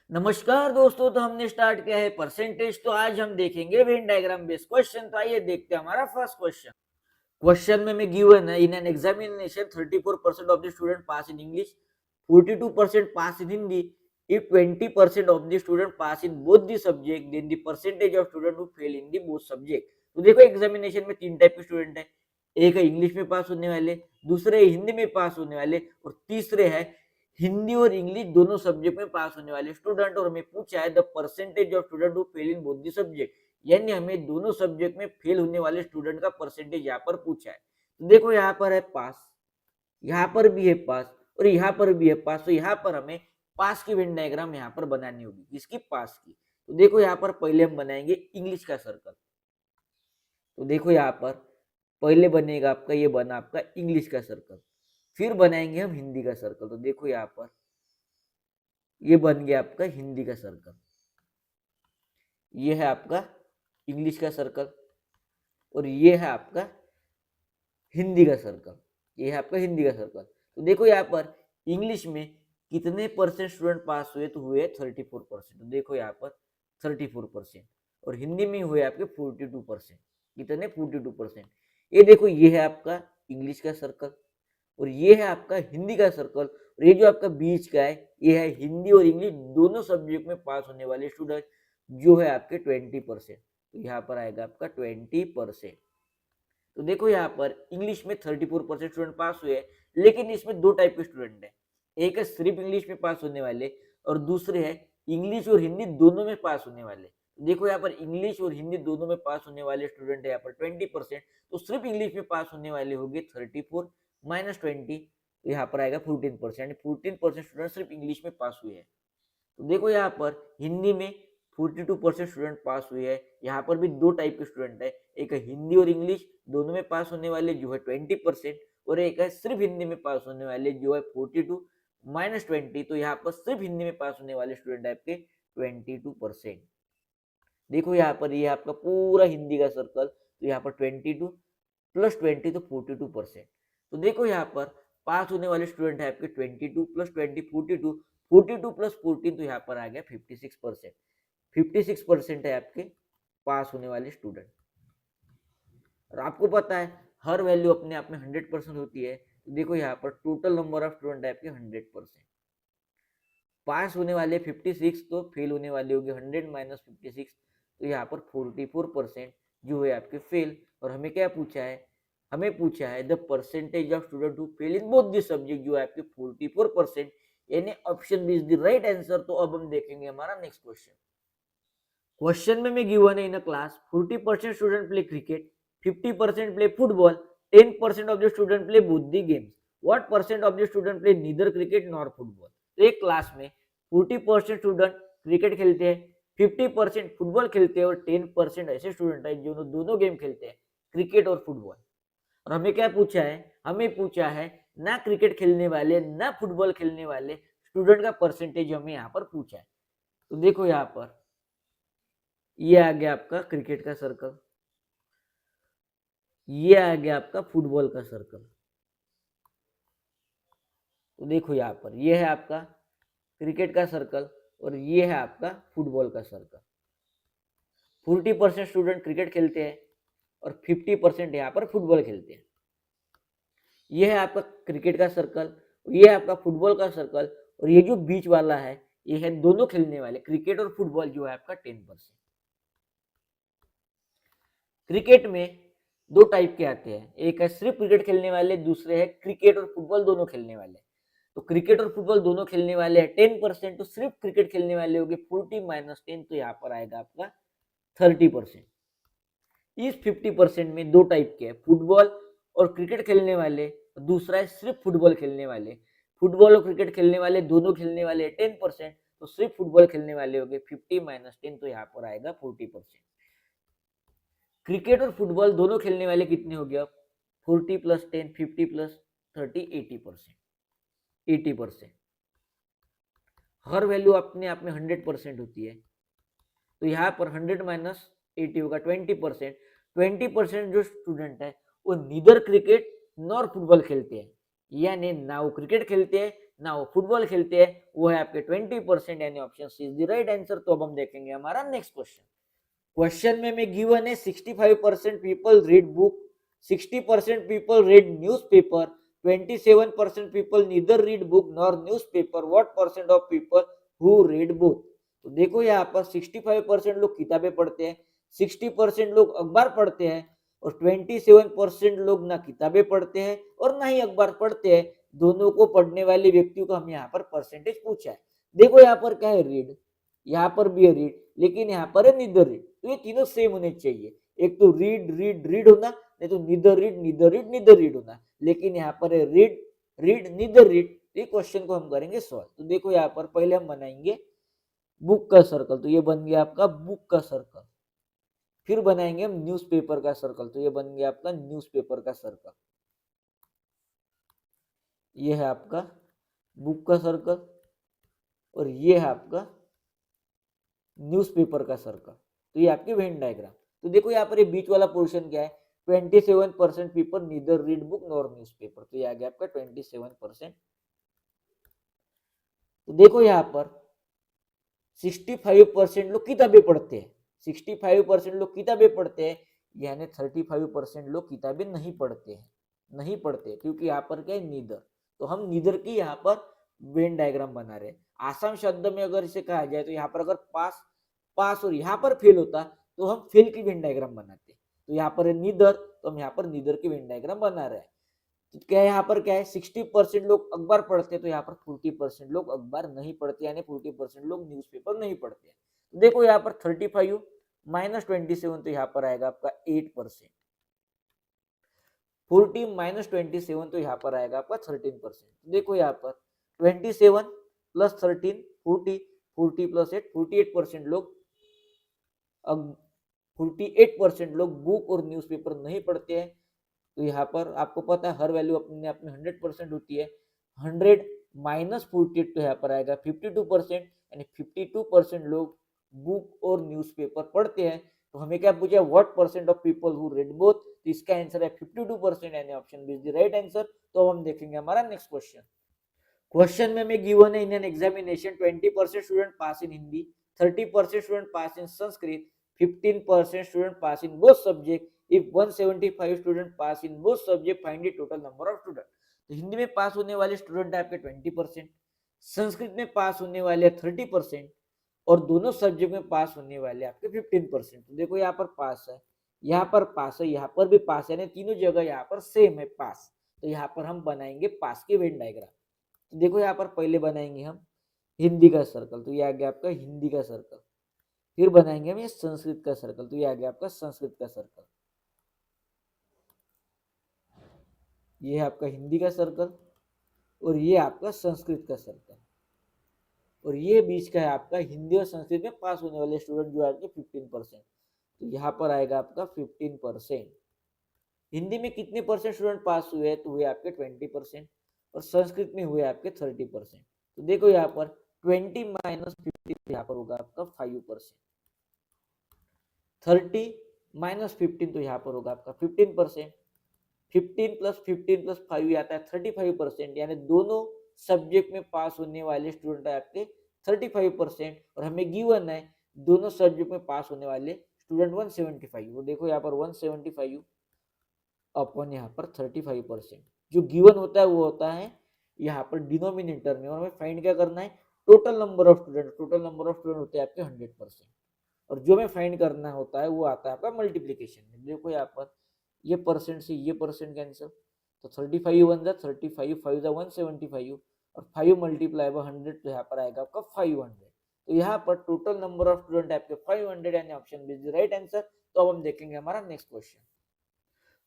नमस्कार दोस्तों, तो हमने स्टार्ट किया है परसेंटेज। तो आज हम देखेंगे वेन डायग्राम बेस्ड क्वेश्चन। तो आइए देखते हैं हमारा फर्स्ट क्वेश्चन। क्वेश्चन में गिवन है, in an examination 34% of the student pass in English, 42% pass in Hindi, if 20% of the student pass in both the subject, then the percentage of student who fail in the both subject। तो देखो examination में तीन type के student है। एक है English में पास होने वाले, दूसरे हिंदी में पास होने वाले, और तीसरे है हिंदी और इंग्लिश दोनों सब्जेक्ट में पास होने वाले स्टूडेंट। और हमें पूछा है the percentage of student who fail in both the subject, यानी हमें दोनों सब्जेक्ट में फेल होने वाले स्टूडेंट का परसेंटेज यहाँ पर पूछा है। तो देखो यहाँ पर है पास, यहाँ पर भी है पास, और यहाँ पर भी है पास। तो यहाँ पर हमें पास की वेन डायग्राम यहाँ पर बनानी होगी, किसकी? पास की। तो देखो यहाँ पर पहले हम बनाएंगे इंग्लिश का सर्कल। तो देखो यहाँ पर पहले बनेगा आपका, ये बना आपका इंग्लिश का सर्कल, फिर बनाएंगे हम हिंदी का सर्कल। तो देखो यहाँ पर ये बन गया आपका हिंदी का सर्कल, ये है आपका इंग्लिश का सर्कल, और ये है आपका हिंदी का सर्कल, ये है आपका हिंदी का सर्कल। तो देखो यहाँ पर इंग्लिश में कितने परसेंट स्टूडेंट पास हुए? तो हुए 34%। तो देखो यहाँ पर 34%, और हिंदी में हुए आपके 42%। कितने? 42%। ये देखो ये है आपका इंग्लिश का सर्कल, और ये है आपका हिंदी का सर्कल, और ये जो आपका बीच का है ये है हिंदी और इंग्लिश दोनों सब्जेक्ट में पास होने वाले स्टूडेंट, जो है आपके 20%। तो यहाँ पर आएगा आपका 20%। तो देखो यहाँ पर इंग्लिश में 34% स्टूडेंट पास हुए, लेकिन इसमें दो टाइप के स्टूडेंट है। एक है सिर्फ इंग्लिश में पास होने वाले, और दूसरे है इंग्लिश और हिंदी दोनों में पास होने वाले। देखो यहाँ पर इंग्लिश और हिंदी दोनों में पास होने वाले स्टूडेंट है यहाँ पर 20%। तो सिर्फ इंग्लिश में पास होने वाले हो गए 34 माइनस 20, तो यहाँ पर आएगा 14%। 14% स्टूडेंट सिर्फ इंग्लिश में पास हुए हैं। तो देखो यहाँ पर हिंदी में 42% स्टूडेंट पास हुए हैं। यहाँ पर भी दो टाइप के स्टूडेंट है, एक है हिंदी और इंग्लिश दोनों में पास होने वाले जो है 20%, और एक है सिर्फ हिंदी में पास होने वाले जो है 42 माइनस 20। तो यहाँ पर सिर्फ हिंदी में पास होने वाले स्टूडेंट है आपके 22%। देखो यहाँ पर ये आपका पूरा हिंदी का सर्कल, तो यहाँ पर 22 प्लस 20 तो 42%। तो देखो यहाँ पर पास होने वाले स्टूडेंट है आपके 22 प्लस 20 42, 42 प्लस 14 तो यहाँ पर आ गया 56%। 56% है आपके पास होने वाले स्टूडेंट। और आपको पता है हर वैल्यू अपने आप में 100% होती है। तो देखो यहाँ पर टोटल नंबर ऑफ स्टूडेंट है आपके 100%। पास होने वाले 56, तो फेल होने वाले होंगे 100 माइनस 56, तो यहाँ पर 44% जो है आपके फेल। और हमें क्या पूछा है? हमें पूछा है the percentage of student who fail in both this subject, जो है आपके 44%, यानी option B is the right answer. तो अब हम देखेंगे हमारा नेक्स्ट क्वेश्चन। क्वेश्चन में गिवन है in a class 40% student play cricket, 50% play football, 10% of the student play both the games, what percent of the student play neither cricket nor football. तो एक class में 40% स्टूडेंट क्रिकेट खेलते हैं, 50% football खेलते हैं, और 10% ऐसे स्टूडेंट है जो दोनों गेम खेलते हैं, क्रिकेट और फुटबॉल। और हमें क्या पूछा है? हमें पूछा है ना क्रिकेट खेलने वाले ना फुटबॉल खेलने वाले स्टूडेंट का परसेंटेज हमें यहाँ पर पूछा है। तो देखो यहाँ पर ये आ गया आपका क्रिकेट का सर्कल, ये आ गया आपका फुटबॉल का सर्कल। तो देखो यहाँ पर ये है आपका क्रिकेट का सर्कल, और ये है आपका फुटबॉल का सर्कल। 40% स्टूडेंट क्रिकेट खेलते हैं, और 50% यहाँ पर फुटबॉल खेलते हैं। ये है आपका क्रिकेट का सर्कल, ये है आपका फुटबॉल का सर्कल, और ये जो बीच वाला है ये है दोनों खेलने वाले क्रिकेट और फुटबॉल, जो है आपका 10%। क्रिकेट में दो टाइप के आते हैं, एक है सिर्फ क्रिकेट खेलने वाले, दूसरे है क्रिकेट और फुटबॉल दोनों खेलने वाले। तो क्रिकेट और फुटबॉल दोनों खेलने वाले हैं 10%, तो सिर्फ क्रिकेट खेलने वाले होंगे 40 माइनस 10, तो यहाँ पर आएगा आपका 30%। इस 50% में दो टाइप के हैं, फुटबॉल और क्रिकेट खेलने वाले, दूसरा है सिर्फ फुटबॉल खेलने वाले। फुटबॉल और क्रिकेट खेलने वाले दोनों खेलने वाले 10%, तो सिर्फ फुटबॉल खेलने वाले होंगे 50 माइनस 10, तो यहाँ पर आएगा 40%। क्रिकेट और फुटबॉल दोनों खेलने वाले कितने हो गया? 40 प्लस 10 50 प्लस 30 80%। 80% हर वैल्यू अपने आप में 100% होती है। तो यहाँ पर 100 माइनस 80 होगा 20%। 20% जो स्टूडेंट है वो नीदर क्रिकेट नॉर फुटबॉल खेलते हैं, यानी ना वो क्रिकेट खेलते हैं ना वो फुटबॉल खेलते हैं, वो है आपके 20%, यानी option C is the right answer. तो अब हम देखेंगे हमारा नेक्स्ट क्वेश्चन। क्वेश्चन में गिवन है 65% people read book, 60% people read newspaper, 27% people neither read book nor newspaper, what percent of people who read book. तो देखो यहाँ पर 65% लोग किताबें पढ़ते हैं, 60% लोग अखबार पढ़ते हैं, और 27% लोग ना किताबें पढ़ते हैं और ना ही अखबार पढ़ते हैं। दोनों को पढ़ने वाले व्यक्तियों का हम यहाँ पर परसेंटेज पूछा है। देखो यहाँ पर क्या है, रीड, यहाँ पर भी है रीड, लेकिन यहाँ पर है नीदर रीड। तो ये तीनों सेम होने चाहिए, एक तो रीड रीड रीड होना, नहीं तो neither read neither read neither read होना, लेकिन यहाँ पर है रीड रीड नीदर रीड। ये क्वेश्चन को हम करेंगे सॉल्व। तो देखो यहाँ पर पहले हम बनाएंगे बुक का सर्कल, तो ये बन गया आपका बुक का सर्कल। फिर बनाएंगे हम न्यूज़पेपर का सर्कल, तो ये बन गया आपका न्यूज़पेपर का सर्कल। ये है आपका बुक का सर्कल और ये है आपका न्यूज़पेपर का सर्कल। तो ये आपके वेन डायग्राम। तो देखो यहाँ पर ये बीच वाला पोर्शन क्या है, 27% people neither read book nor newspaper. तो ये आ गया आपका 27%। तो देखो यहाँ पर 65% लोग किताबें पढ़ते हैं, 65% लोग किताबें पढ़ते हैं, यानी 35% लोग किताबें नहीं पढ़ते हैं, नहीं पढ़ते क्योंकि यहाँ पर क्या है, नीदर। तो हम नीदर की यहाँ पर वेन डायग्राम बना रहे हैं। आसान शब्द में अगर इसे कहा जाए तो यहाँ पर अगर पास पास और यहाँ पर फेल होता तो हम फेल की वेन डायग्राम बनाते। तो यहाँ पर है नीदर, तो हम यहाँ पर नीदर की वेन डायग्राम बना रहे हैं। तो क्या है यहाँ पर क्या है, 60% लोग अखबार पढ़ते हैं, तो यहाँ पर 40% लोग अखबार नहीं पढ़ते, यानी 40% लोग न्यूज़पेपर नहीं पढ़ते। तो देखो यहाँ पर 35 माइनस 27, तो यहाँ पर आएगा आपका 8%। 40 माइनस 27, तो यहाँ पर आएगा आपका 13%। देखो यहाँ पर 27 प्लस 13 40, 40 प्लस 8 48% लोग 48% लोग बुक और न्यूज़पेपर नहीं पढ़ते हैं। तो यहाँ पर आपको पता है हर वैल्यू अपने अपने 100% होती है। 100 माइनस 48, तो यहाँ पर आएगा 52%, यानी 52% लोग बुक और न्यूज़पेपर पढ़ते हैं। तो हमें क्या पूछा, what percent of people who read both. तो इसका आंसर है 52%, यानी option B is the right answer. तो हम देखेंगे हमारा नेक्स्ट क्वेश्चन। क्वेश्चन में हमें गिवन है in an examination 20% student pass in Hindi, 30% student pass in Sanskrit, 15% student pass in both subject. If 175 student pass in both subject find the total number of student. तो हिंदी में पास होने वाले स्टूडेंट है आपके 20%, संस्कृत में पास होने वाले 30%, और दोनों सब्जेक्ट में पास होने वाले आपके 15%। तो देखो यहाँ पर पास है, यहाँ पर पास है, यहाँ पर भी पास है, तीनों जगह यहाँ पर सेम है पास। तो यहाँ पर हम बनाएंगे पास के वेन डायग्राम। तो देखो यहाँ पर पहले बनाएंगे हम हिंदी का सर्कल, तो ये आ गया आपका हिंदी का सर्कल। फिर बनाएंगे हम ये संस्कृत का सर्कल, तो ये आ गया आपका संस्कृत का सर्कल। ये है आपका हिंदी का सर्कल और ये आपका संस्कृत का सर्कल, और ये बीच का है आपका हिंदी और संस्कृत में पास होने वाले स्टूडेंट जो है आपके 15%। तो यहाँ पर आएगा आपका 15%। हिंदी में कितने परसेंट स्टूडेंट पास हुए हैं, तो हुए आपके 20%, और संस्कृत में हुए आपके 30%। तो देखो यहाँ पर 20 माइनस 15, यहाँ पर होगा आपका 5%। 30 माइनस 15, तो यहाँ पर होगा आपका 15%। 15 प्लस 15 प्लस 5 आता है 35%, यानी दोनों सब्जेक्ट में पास होने वाले स्टूडेंट है आपके 35%, और हमें गिवन है दोनों सब्जेक्ट में पास होने वाले स्टूडेंट 175। वो देखो यहाँ पर 175 अपॉन यहाँ पर 35%। जो गिवन होता है वो होता है यहाँ पर डिनोमिनेटर में, और हमें फाइंड क्या करना है, total number of student. Total number of student होते हैं आपके 100%, और जो हमें फाइंड करना होता है वो आता है आपका मल्टीप्लीकेशन में। देखो यहाँ पर ये परसेंट से ये परसेंट कैंसिल, तो 35 बन जाए 35, 5 जा 175, और 5 मल्टीप्लाई बाय 100, तो यहाँ पर आएगा आपका 500। तो यहाँ पर टोटल नंबर ऑफ स्टूडेंट आपके 500, यानी option B is the right answer. तो अब हम देखेंगे हमारा नेक्स्ट क्वेश्चन।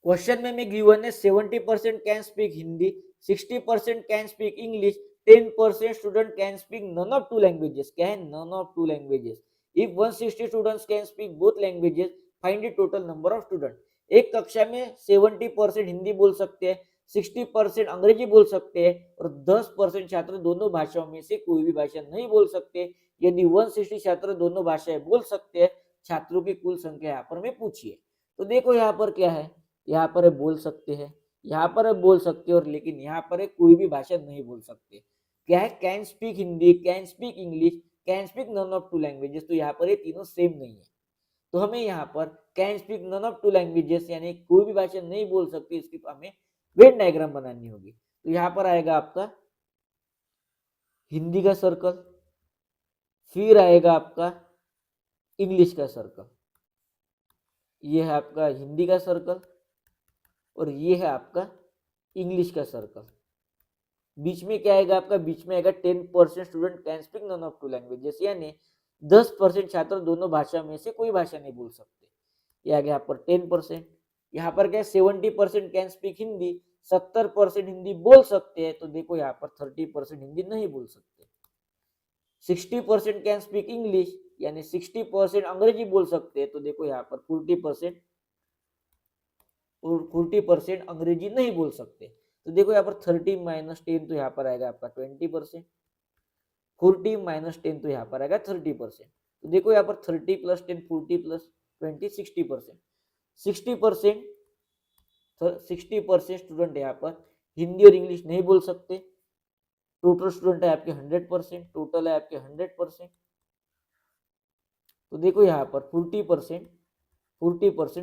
क्वेश्चन में गिवन है 70% can speak Hindi, 60% can speak English, 10% student can speak none of two languages. क्या है, none of two languages. If 160 students can speak both languages find the total number of student. एक कक्षा में 70% हिंदी बोल सकते हैं, 60% अंग्रेजी बोल सकते हैं, और 10% छात्र दोनों भाषाओं में से कोई भी भाषा नहीं बोल सकते। यदि 160 छात्र दोनों भाषाएं बोल सकते हैं, छात्रों की कुल संख्या यहाँ पर हमें पूछिए। तो देखो यहाँ पर क्या है, यहाँ पर बोल सकते हैं, यहाँ पर बोल सकते हैं, और लेकिन यहाँ पर कोई भी भाषा नहीं बोल सकते, क्या है, can speak Hindi, can speak English, can speak none of two languages, तो यहाँ पर ये तीनों सेम नहीं है। तो हमें यहाँ पर can speak none of two languages यानी कोई भी भाषा नहीं बोल सकती, इसकी हमें वेन डायग्राम बनानी होगी। तो यहाँ पर आएगा आपका हिंदी का सर्कल, फिर आएगा आपका इंग्लिश का सर्कल, ये है आपका हिंदी का सर्कल और ये है आपका इंग्लिश का सर्कल। बीच में क्या आएगा आपका, बीच में आएगा 10% student can speak none of two languages, यानी 10% छात्र दोनों भाषा में से कोई भाषा नहीं बोल सकते। ये आ गया यहाँ पर 10%। यहाँ पर क्या 70% कैन स्पीक हिंदी, 70% हिंदी बोल सकते हैं, तो देखो यहाँ पर 30% हिंदी नहीं बोल सकते। 60% कैन स्पीक इंग्लिश यानी 60% अंग्रेजी बोल सकते हैं, तो देखो यहाँ पर 40% अंग्रेजी नहीं बोल सकते। तो देखो यहाँ पर 30 - 10 तो यहाँ पर आएगा आपका 20%, 40 - 10 तो यहाँ पर आएगा 30%। तो देखो यहाँ पर 30 + 10 40 + 20 60%। 60% स्टूडेंट यहाँ पर हिंदी और इंग्लिश नहीं बोल सकते। टोटल स्टूडेंट है आपके 100%, टोटल है आपके 100%। तो देखो यहाँ पर 40%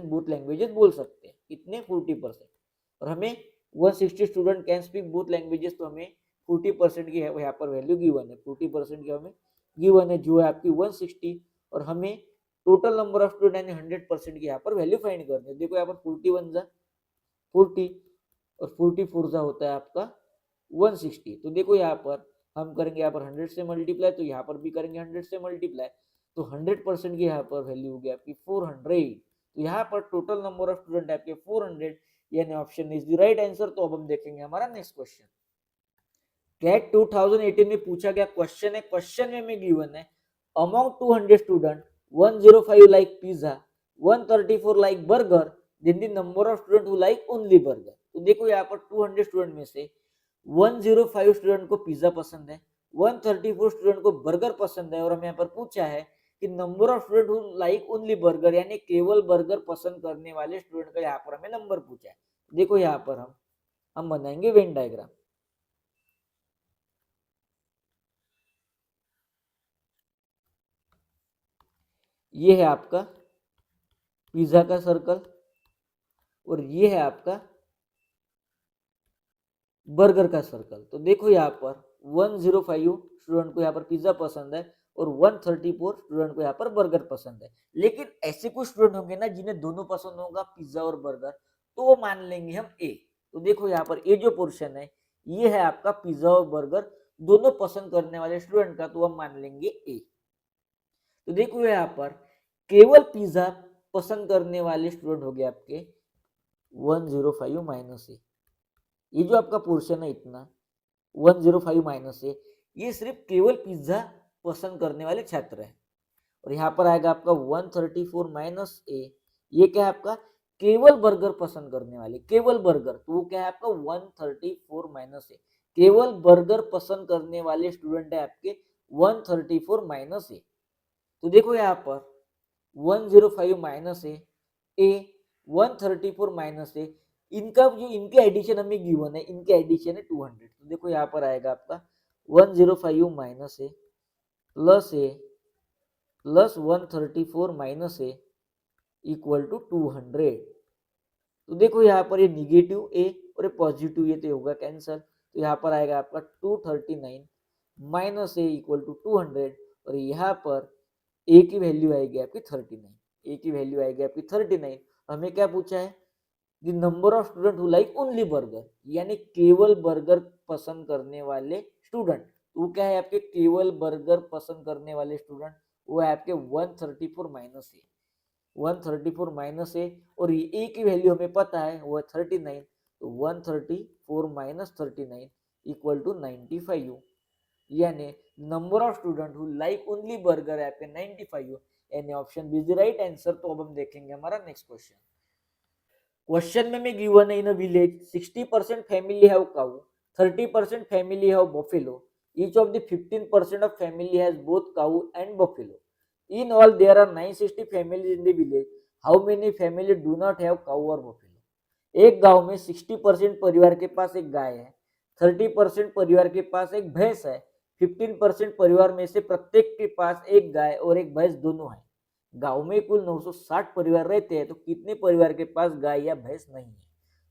बोथ लैंग्वेजेस बोल सकते हैं, कितने 40%। और हमें 160 student can speak both languages, तो हमें 40% की है यहाँ पर वैल्यू गिवन है, 40% की हमें गिवन है जो है आपकी 160, और हमें टोटल नंबर ऑफ स्टूडेंट यानी 100% की यहाँ पर वैल्यू फाइंड करनी है। देखो यहाँ पर 41 जा 40 और 44 जा होता है आपका 160। तो देखो यहाँ पर हम करेंगे यहाँ पर 100 से मल्टीप्लाई, तो यहाँ पर भी करेंगे 100 से मल्टीप्लाई, तो 100% की यहाँ पर वैल्यू होगी आपकी 400। तो यहाँ पर टोटल नंबर ऑफ स्टूडेंट आपके 400, यानी option is the right answer. तो अब हम देखेंगे हमारा नेक्स्ट क्वेश्चन। कैट 2018 में पूछा गया क्वेश्चन है, क्वेश्चन में गिवन है among 200 student 105 like pizza, 134 like burger, then the number of student who like only burger. तो देखो यहाँ पर 200 स्टूडेंट में से 105 स्टूडेंट को पिज्जा पसंद है, 134 स्टूडेंट को बर्गर पसंद है, और हमें यहाँ पर पूछा है कि number of student who like only burger यानी केवल बर्गर पसंद करने वाले स्टूडेंट का यहाँ पर हमें नंबर पूछा है। देखो यहाँ पर हम बनाएंगे वेन डायग्राम। ये है आपका पिज्जा का सर्कल और ये है आपका बर्गर का सर्कल। तो देखो यहाँ पर 105 स्टूडेंट को यहाँ पर पिज्जा पसंद है और 134 स्टूडेंट को यहाँ पर बर्गर पसंद है। लेकिन ऐसे कुछ स्टूडेंट होंगे ना जिन्हें दोनों पसंद होगा, पिज्जा और बर्गर, तो वो मान लेंगे हम ए। तो देखो यहाँ पर ए जो पोर्शन है ये है आपका पिज्जा और बर्गर दोनों पसंद करने वाले स्टूडेंट का, तो हम मान लेंगे ए। तो देखो यहाँ पर केवल पिज्जा पसंद करने वाले स्टूडेंट हो गए आपके 105 माइनस ए। ये जो आपका पोर्शन है इतना 105 माइनस ए, ये सिर्फ केवल पिज्जा पसंद करने वाले छात्र हैं। और यहाँ पर आएगा आपका 134 माइनस ए, ये क्या है आपका केवल बर्गर पसंद करने वाले, केवल बर्गर, तो वो क्या है आपका 134 माइनस ए, केवल बर्गर पसंद करने वाले स्टूडेंट है आपके 134 माइनस ए। तो देखो यहाँ पर 105 माइनस ए 134 माइनस ए, इनका जो इनके एडिशन हमें गिवन है, इनके एडिशन है 200। तो देखो यहाँ पर आएगा आपका 105 minus A plus 134 minus A equal to 200। तो देखो यहाँ पर ये निगेटिव ए और ये पॉजिटिव ए तो होगा कैंसल। तो यहाँ पर आएगा आपका 239 माइनस ए इक्वल टू 200, और यहाँ पर ए की वैल्यू आएगी आपकी 39, ए की वैल्यू आएगी आपकी 39। हमें क्या पूछा है, the number of student who like only burger, यानी केवल बर्गर पसंद करने वाले स्टूडेंट। वो क्या है आपके केवल बर्गर पसंद करने वाले स्टूडेंट, वो है आपके 134 माइनस ए, 134 माइनस ए, और ए की वैल्यू हमें पता है वो है 39। तो 134 माइनस 39 इक्वल टू 95, यानी number of student who like only burger है आपके 95, यानी option B is the right answer. तो अब हम देखेंगे हमारा नेक्स्ट क्वेश्चन। क्वेश्चन में गिवन है in a village 60% family have cow, 30% family have buffalo, each of the 15% of family has both cow and buffalo. In all there are 960 families in the village. How many family do not have cow or buffalo? एक गांव में 60% परिवार के पास एक गाय है, 30% परिवार के पास एक भैंस है, 15% परिवार में से प्रत्येक के पास एक गाय और एक भैंस दोनों है। गांव में कुल 960 परिवार रहते हैं, तो कितने परिवार के पास गाय या भैंस नहीं है?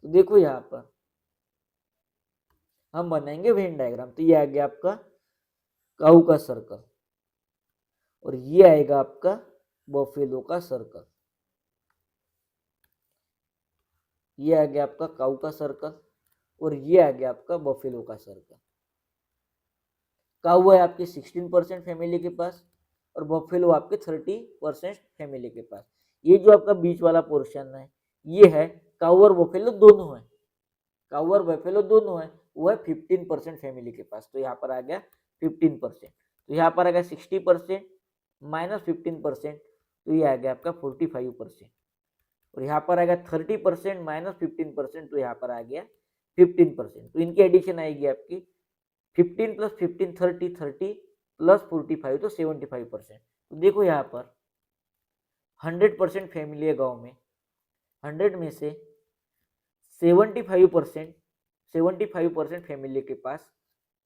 तो देखो यहाँ पर हम बनाएंगे वेन डायग्राम। तो ये आ गया आपका काऊ का सर्कल और ये आएगा आपका बफेलो का सर्कल। ये आ गया आपका काऊ का सर्कल और ये आ गया आपका बफेलो का सर्कल। काऊ है आपके 16% फैमिली के पास और बफेलो आपके 30% फैमिली के पास। ये जो आपका बीच वाला पोर्शन है ये है काऊ और बफेलो दोनों है, काऊ और बफेलो दोनों है, वो है 15% फैमिली के पास। तो यहाँ पर आ गया 15%। तो यहाँ पर आ गया 60% माइनस 15%, तो ये आ गया आपका 45%। और यहाँ पर आ गया 30% माइनस 15%, तो यहाँ पर आ गया 15%। तो इनकी एडिशन आएगी आपकी 15 प्लस 15 30, 30 प्लस 45 तो 75%। तो देखो यहाँ पर 100% फैमिली है गाँव में, 100 में से 75% फैमिली के पास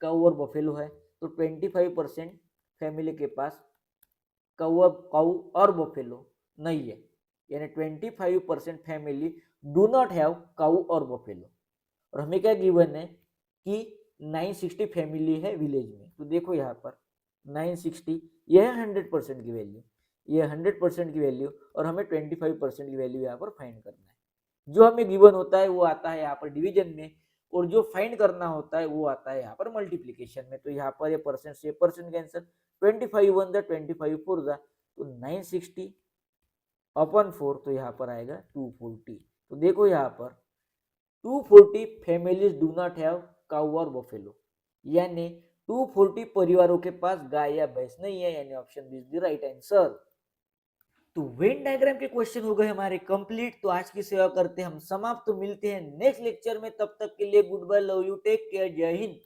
काऊ और बफेलो है, तो 25% फैमिली के पास काऊ और बफेलो नहीं है, यानी 25% फैमिली डू नॉट हैव काऊ और बफेलो। और हमें क्या गिवन है कि 960 फैमिली है विलेज में। तो देखो यहाँ पर 960 यह है 100% की वैल्यू, ये 100% की वैल्यू और हमें 25% की वैल्यू यहाँ पर फाइंड करना है। जो हमें गिवन होता है वो आता है यहाँ पर डिवीजन में, और जो फाइंड करना होता है वो आता है यहाँ पर मल्टीप्लीकेशन में। तो यहाँ पर ये परसेंट से परसेंट कैंसिल, 25 1 जा 25 4 जा, तो 960 अपॉन 4, तो यहाँ पर आएगा 240। तो देखो यहाँ पर 240 फैमिलीज डू नॉट हैव काऊ और बफेलो, यानी 240 परिवारों के पास गाय या भैंस नहीं है, यानी option B is the right answer. तो वेन डायग्राम के क्वेश्चन हो गए हमारे कंप्लीट। तो आज की सेवा करते हम समाप्त, तो मिलते हैं नेक्स्ट लेक्चर में, तब तक के लिए good bye, love you, take care, जय हिंद।